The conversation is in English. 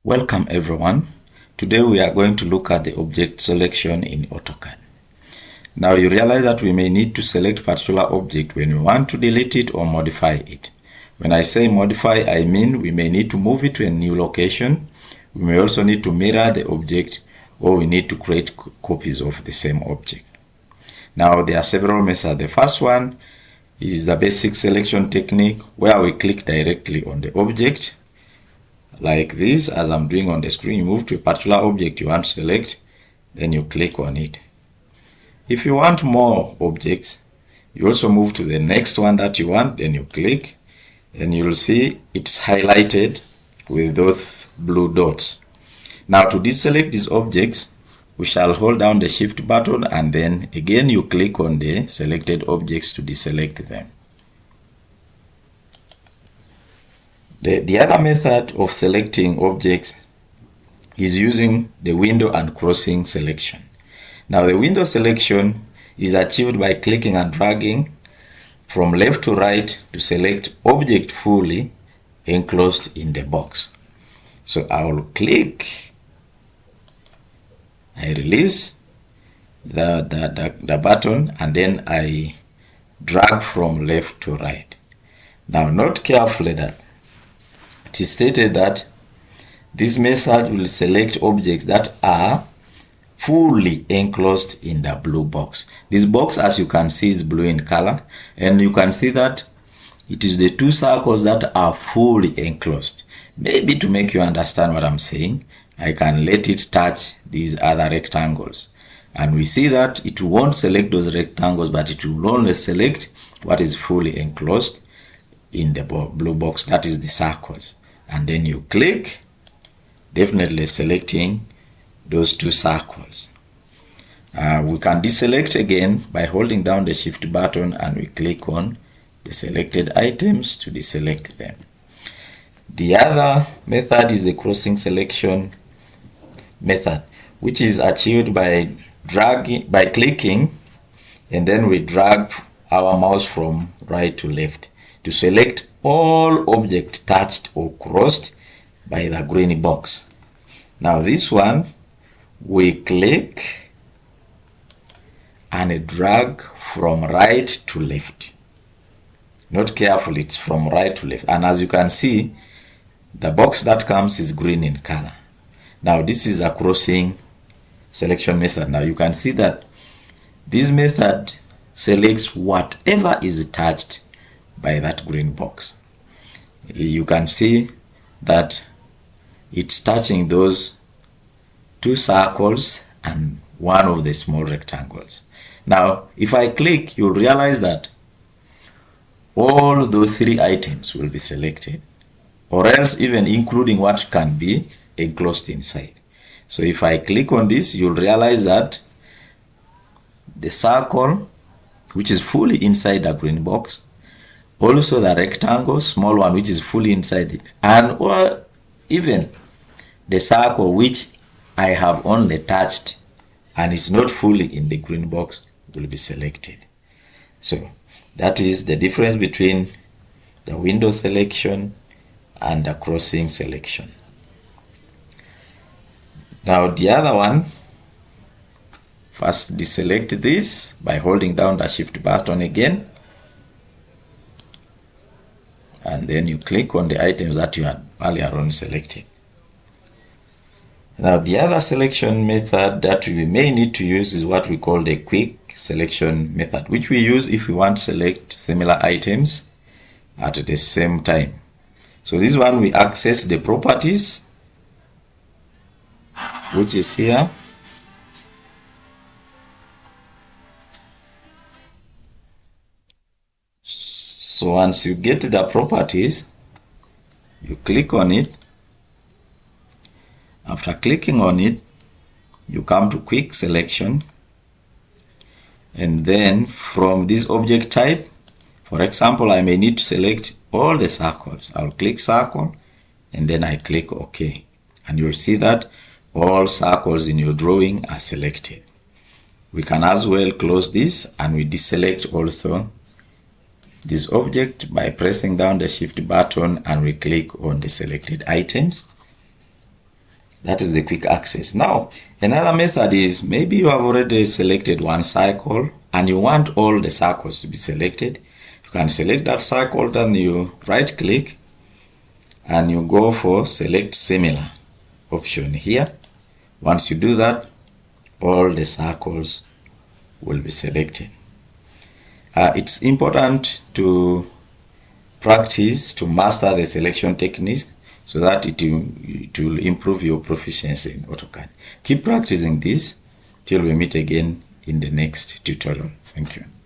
Welcome everyone. Today we are going to look at the object selection in AutoCAD. Now you realize that we may need to select particular object when we want to delete it or modify it. When I say modify, I mean we may need to move it to a new location. We may also need to mirror the object, or we need to create copies of the same object. Now there are several methods. The first one is the basic selection technique, where we click directly on the object like this, as I'm doing on the screen. You move to a particular object you want to select, then you click on it. If you want more objects, you also move to the next one that you want, then you click, and you'll see it's highlighted with those blue dots. Now to deselect these objects, we shall hold down the shift button, and then again you click on the selected objects to deselect them. The other method of selecting objects is using the window and crossing selection. Now the window selection is achieved by clicking and dragging from left to right to select object fully enclosed in the box. So I will click, I release the button, and then I drag from left to right. Now note carefully that it is stated that this method will select objects that are fully enclosed in the blue box. This box, as you can see, is blue in color, and you can see that it is the two circles that are fully enclosed. Maybe to make you understand what I'm saying, I can let it touch these other rectangles, and we see that it won't select those rectangles, but it will only select what is fully enclosed in the blue box, that is the circles. And then you click, definitely selecting those two circles. We can deselect again by holding down the shift button, and we click on the selected items to deselect them. The other method is the crossing selection method, which is achieved by clicking, and then we drag our mouse from right to left to select all objects touched or crossed by the green box. Now this one, we click and drag from right to left. Note carefully, it's from right to left, and as you can see, the box that comes is green in color. Now this is a crossing selection method. Now you can see that this method selects whatever is touched by that green box. You can see that it's touching those two circles and one of the small rectangles. Now if I click, you'll realize that all those three items will be selected, or else even including what can be enclosed inside. So if I click on this, you'll realize that the circle, which is fully inside the green box, also the rectangle, small one, which is fully inside it, and or even the circle which I have only touched and it's not fully in the green box will be selected. So that is the difference between the window selection and the crossing selection. Now the other one, first deselect this by holding down the shift button again, and then you click on the items that you had earlier on selected. Now the other selection method that we may need to use is what we call the quick selection method, which we use if we want to select similar items at the same time. So this one, we access the properties, which is here. So once you get the properties, you click on it. After clicking on it, you come to quick selection, and then from this object type, for example, I may need to select all the circles. I'll click circle, and then I click OK, and you'll see that all circles in your drawing are selected. We can as well close this, and we deselect also this object by pressing down the shift button, and we click on the selected items. That is the quick access. Now, another method is maybe you have already selected one circle and you want all the circles to be selected. You can select that circle, then you right click and you go for select similar option here. Once you do that, all the circles will be selected. It's important to practice, to master the selection techniques so that it will improve your proficiency in AutoCAD. Keep practicing this till we meet again in the next tutorial. Thank you.